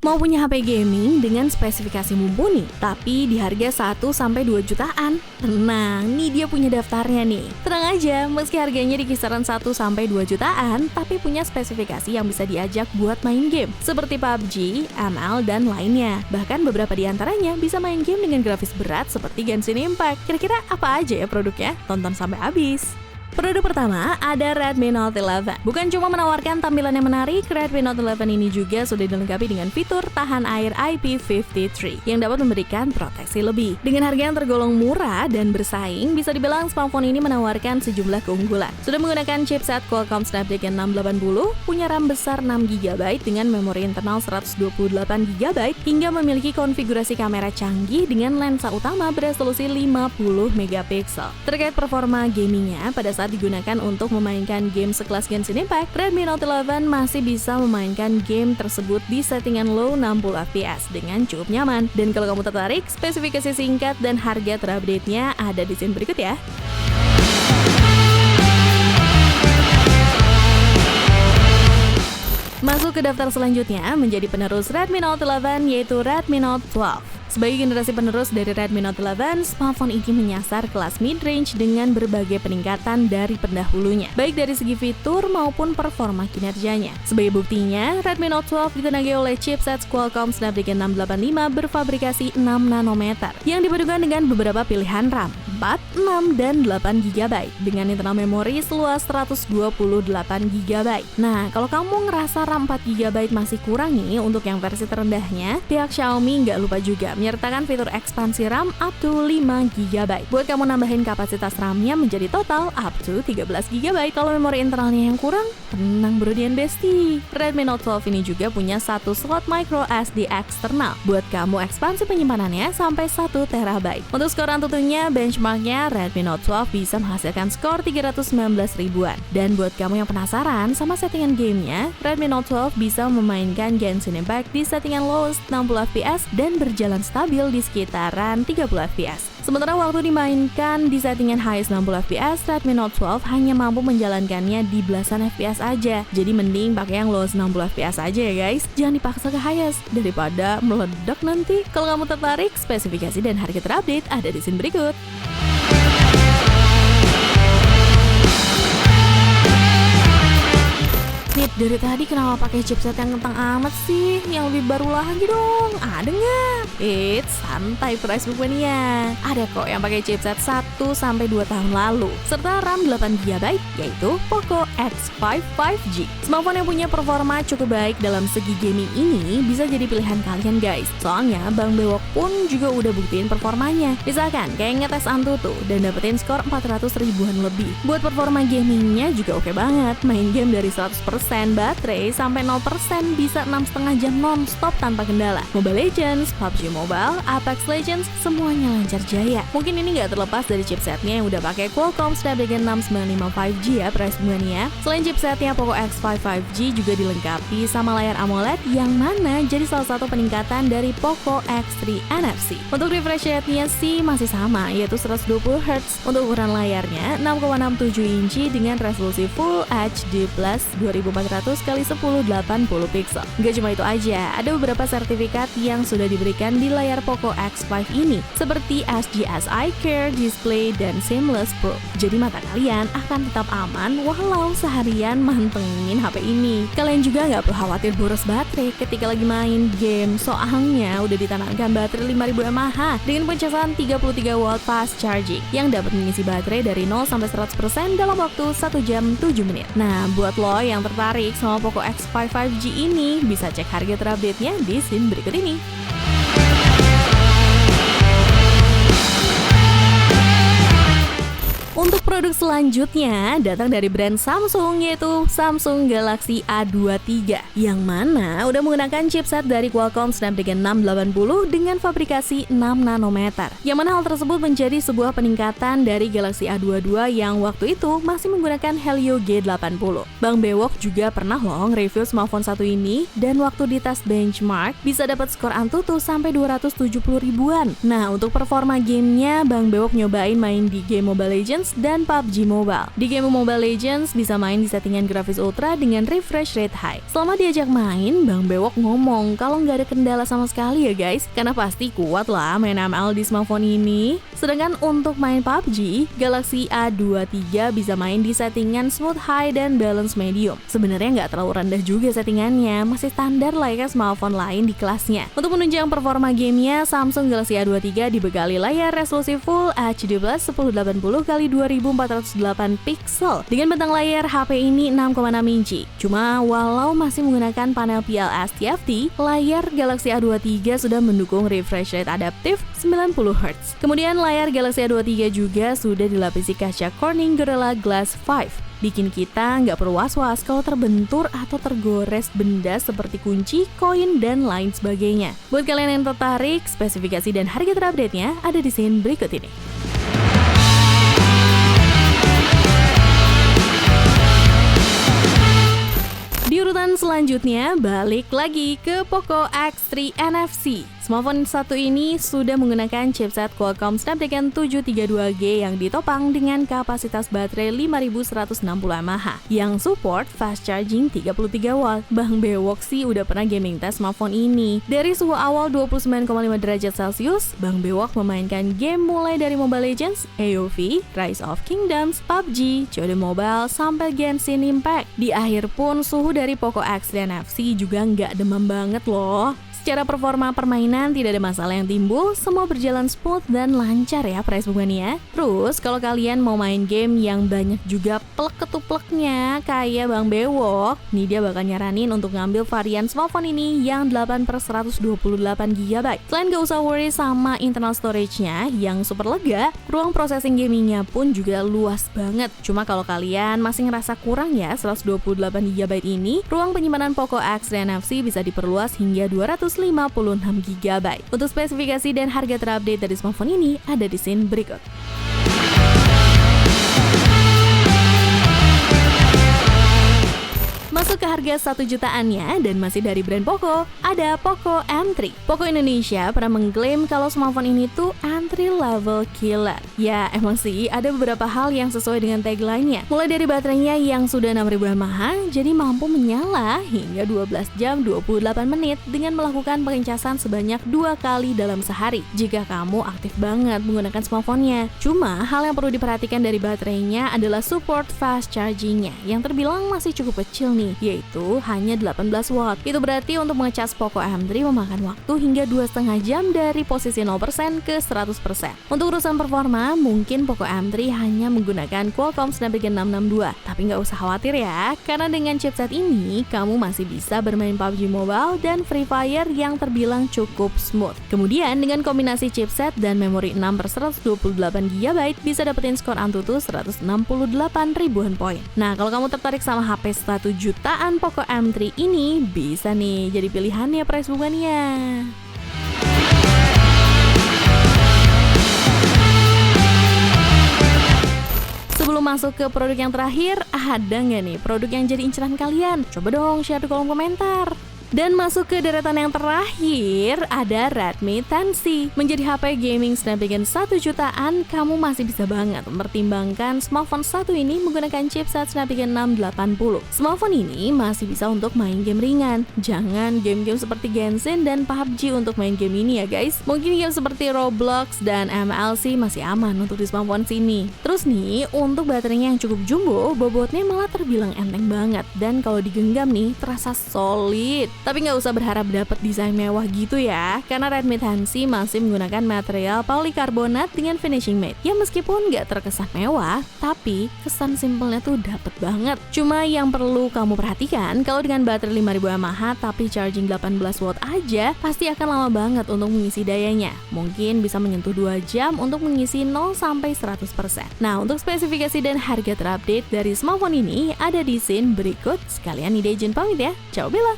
Mau punya HP gaming dengan spesifikasi mumpuni, tapi di harga 1-2 jutaan? Tenang, nih dia punya daftarnya nih. Tenang aja, meski harganya di kisaran 1-2 jutaan, tapi punya spesifikasi yang bisa diajak buat main game, seperti PUBG, ML, dan lainnya. Bahkan beberapa di antaranya bisa main game dengan grafis berat seperti Genshin Impact. Kira-kira apa aja ya produknya? Tonton sampai habis. Produk pertama ada Redmi Note 11. Bukan cuma menawarkan tampilan yang menarik, Redmi Note 11 ini juga sudah dilengkapi dengan fitur tahan air IP53 yang dapat memberikan proteksi lebih. Dengan harga yang tergolong murah dan bersaing, bisa dibilang smartphone ini menawarkan sejumlah keunggulan. Sudah menggunakan chipset Qualcomm Snapdragon 680, punya RAM besar 6GB dengan memori internal 128GB, hingga memiliki konfigurasi kamera canggih dengan lensa utama beresolusi 50MP. Terkait performa gamingnya, pada saat digunakan untuk memainkan game sekelas Genshin Impact, Redmi Note 11 masih bisa memainkan game tersebut di settingan low 60fps dengan cukup nyaman. Dan kalau kamu tertarik, spesifikasi singkat dan harga terupdate-nya ada di scene berikut ya. Masuk ke daftar selanjutnya menjadi penerus Redmi Note 11 yaitu Redmi Note 12. Sebagai generasi penerus dari Redmi Note 11, smartphone ini menyasar kelas mid-range dengan berbagai peningkatan dari pendahulunya, baik dari segi fitur maupun performa kinerjanya. Sebagai buktinya, Redmi Note 12 ditenagai oleh chipset Qualcomm Snapdragon 685 berfabrikasi 6 nanometer yang dipadukan dengan beberapa pilihan RAM, 4, 6, dan 8GB dengan internal memori seluas 128GB. Nah, kalau kamu ngerasa RAM 4GB masih kurang nih untuk yang versi terendahnya, pihak Xiaomi nggak lupa juga menyertakan fitur ekspansi RAM up to 5GB. Buat kamu nambahin kapasitas RAM-nya menjadi total up to 13GB. Kalau memori internalnya yang kurang, tenang bro dan besti. Redmi Note 12 ini juga punya satu slot micro SD eksternal buat kamu ekspansi penyimpanannya sampai 1TB. Untuk skor Antutunya, benchmarknya Redmi Note 12 bisa menghasilkan skor 319 ribuan. Dan buat kamu yang penasaran sama settingan gamenya, Redmi Note 12 bisa memainkan Genshin Impact di settingan low 60fps dan berjalan stabil di sekitaran 30fps. Sementara waktu dimainkan di settingan high 60fps, Redmi Note 12 hanya mampu menjalankannya di belasan fps aja. Jadi mending pakai yang low 60fps aja ya guys. Jangan dipaksa ke highest daripada meledak nanti. Kalau kamu tertarik, spesifikasi dan harga terupdate ada di scene berikut. Nip, dari tadi kenapa pakai chipset yang kentang amat sih? Yang lebih baru lagi dong, ada nggak? Santai Price Book Mania. Ada kok yang pakai chipset 1-2 tahun lalu, serta RAM 8GB, yaitu Poco X5 5G. Smartphone yang punya performa cukup baik dalam segi gaming ini bisa jadi pilihan kalian guys. Soalnya Bang Bewok pun juga udah buktiin performanya. Misalkan kayak ngetes Antutu dan dapetin skor 400 ribuan lebih. Buat performa gamingnya juga oke banget. Main game dari 100% baterai sampai 0% bisa 6,5 jam non-stop tanpa kendala. Mobile Legends, PUBG Mobile, Apex Legends, semuanya lancar jaya. Mungkin ini nggak terlepas dari chipsetnya yang udah pakai Qualcomm Snapdragon 695 5G ya Price Mania. Selain chipsetnya, Poco X5 5G juga dilengkapi sama layar AMOLED yang mana jadi salah satu peningkatan dari Poco X3 NFC. Untuk refresh rate-nya sih masih sama, yaitu 120Hz. Untuk ukuran layarnya 6,67 inci dengan resolusi Full HD Plus 2400x1080 pixel. Gak cuma itu aja, ada beberapa sertifikat yang sudah diberikan di layar Poco X5 ini, seperti SGS Eye Care, Display, dan Seamless Pro. Jadi mata kalian akan tetap aman walau seharian mantengin HP ini. Kalian juga nggak perlu khawatir boros baterai ketika lagi main game, soalnya udah ditanamkan baterai 5000 mAh dengan pencasan 33W fast charging yang dapat mengisi baterai dari 0-100% dalam waktu 1 jam 7 menit. Nah, buat lo yang tertarik sama Poco X5 5G ini, bisa cek harga terupdate-nya di scene berikut ini. Untuk produk selanjutnya datang dari brand Samsung, yaitu Samsung Galaxy A23, yang mana udah menggunakan chipset dari Qualcomm Snapdragon 680 dengan fabrikasi 6 nanometer. Yang mana hal tersebut menjadi sebuah peningkatan dari Galaxy A22 yang waktu itu masih menggunakan Helio G80. Bang Bewok juga pernah loh nge-review smartphone satu ini, dan waktu di tes benchmark bisa dapat skor Antutu sampai 270 ribuan. Nah, untuk performa gamenya, Bang Bewok nyobain main di game Mobile Legends dan PUBG Mobile. Di game Mobile Legends bisa main di settingan grafis ultra dengan refresh rate high. Selama diajak main, Bang Bewok ngomong kalau nggak ada kendala sama sekali ya guys, karena pasti kuat lah main ML di smartphone ini. Sedangkan untuk main PUBG, Galaxy A23 bisa main di settingan smooth high dan balance medium. Sebenarnya nggak terlalu rendah juga settingannya, masih standar layaknya smartphone lain di kelasnya. Untuk menunjang performa gamenya, Samsung Galaxy A23 dibekali layar resolusi Full HD Plus 1080x2408 pixel dengan bentang layar HP ini 6,6 inci. Cuma walau masih menggunakan panel PLS TFT, layar Galaxy A23 sudah mendukung refresh rate adaptif 90Hz. Kemudian layar Galaxy A23 juga sudah dilapisi kaca Corning Gorilla Glass 5. Bikin kita nggak perlu was-was kalau terbentur atau tergores benda seperti kunci, koin, dan lain sebagainya. Buat kalian yang tertarik, spesifikasi dan harga terupdate-nya ada di scene berikut ini. Di urutan selanjutnya, balik lagi ke Poco X3 NFC. Smartphone satu ini sudah menggunakan chipset Qualcomm Snapdragon 732G yang ditopang dengan kapasitas baterai 5160 mAh yang support fast charging 33 watt. Bang Bewok sih udah pernah gaming test smartphone ini. Dari suhu awal 29,5 derajat Celcius, Bang Bewok memainkan game mulai dari Mobile Legends, AOV, Rise of Kingdoms, PUBG, COD Mobile, sampai Genshin Impact. Di akhir pun suhu dari Poco X3 NFC juga nggak demam banget loh. Secara performa permainan tidak ada masalah yang timbul, semua berjalan smooth dan lancar ya performanya. Terus kalau kalian mau main game yang banyak juga plek-ketupleknya kayak Bang Bewok, nih dia bakal nyaranin untuk ngambil varian smartphone ini yang 8/128GB. Selain gak usah worry sama internal storage-nya yang super lega, ruang processing gamingnya pun juga luas banget. Cuma kalau kalian masih ngerasa kurang ya 128GB ini, ruang penyimpanan Poco X3 NFC bisa diperluas hingga 256GB. Untuk spesifikasi dan harga terupdate dari smartphone ini ada di scene berikut. Masuk ke harga 1 jutaannya dan masih dari brand Poco, ada Poco M3. Poco Indonesia pernah mengklaim kalau smartphone ini tuh entry level killer. Ya emang sih ada beberapa hal yang sesuai dengan tagline-nya. Mulai dari baterainya yang sudah 6000 mAh, jadi mampu menyala hingga 12 jam 28 menit dengan melakukan pengecasan sebanyak 2 kali dalam sehari jika kamu aktif banget menggunakan smartphone-nya. Cuma hal yang perlu diperhatikan dari baterainya adalah support fast charging-nya yang terbilang masih cukup kecil nih, yaitu hanya 18 watt. Itu berarti untuk mengecas Poco M3 memakan waktu hingga 2,5 jam dari posisi 0% ke 100%. Untuk urusan performa, mungkin Poco M3 hanya menggunakan Qualcomm Snapdragon 662. Tapi nggak usah khawatir ya, karena dengan chipset ini, kamu masih bisa bermain PUBG Mobile dan Free Fire yang terbilang cukup smooth. Kemudian, dengan kombinasi chipset dan memori 6/128GB, bisa dapetin skor Antutu 168 ribuan poin. Nah, kalau kamu tertarik sama HP 1 jutaan Poco M3 ini, bisa nih jadi pilihannya price bukannya. Sebelum masuk ke produk yang terakhir, ada nggak nih produk yang jadi inceran kalian? Coba dong share di kolom komentar. Dan masuk ke deretan yang terakhir, ada Redmi 10C. Menjadi HP gaming Snapdragon 1 jutaan, kamu masih bisa banget mempertimbangkan smartphone satu ini menggunakan chipset Snapdragon 680. Smartphone ini masih bisa untuk main game ringan. Jangan game-game seperti Genshin dan PUBG untuk main game ini ya guys. Mungkin game seperti Roblox dan ML sih masih aman untuk di smartphone sini. Terus nih, untuk baterainya yang cukup jumbo, bobotnya malah terbilang enteng banget. Dan kalau digenggam nih, terasa solid. Tapi nggak usah berharap dapat desain mewah gitu ya, karena Redmi 10C masih menggunakan material polikarbonat dengan finishing matte. Ya meskipun nggak terkesan mewah, tapi kesan simpelnya tuh dapet banget. Cuma yang perlu kamu perhatikan, kalau dengan baterai 5000 mAh tapi charging 18 watt aja, pasti akan lama banget untuk mengisi dayanya. Mungkin bisa menyentuh 2 jam untuk mengisi 0-100%. Nah, untuk spesifikasi dan harga terupdate dari smartphone ini ada di scene berikut. Sekalian ide izin pamit ya. Ciao Bella.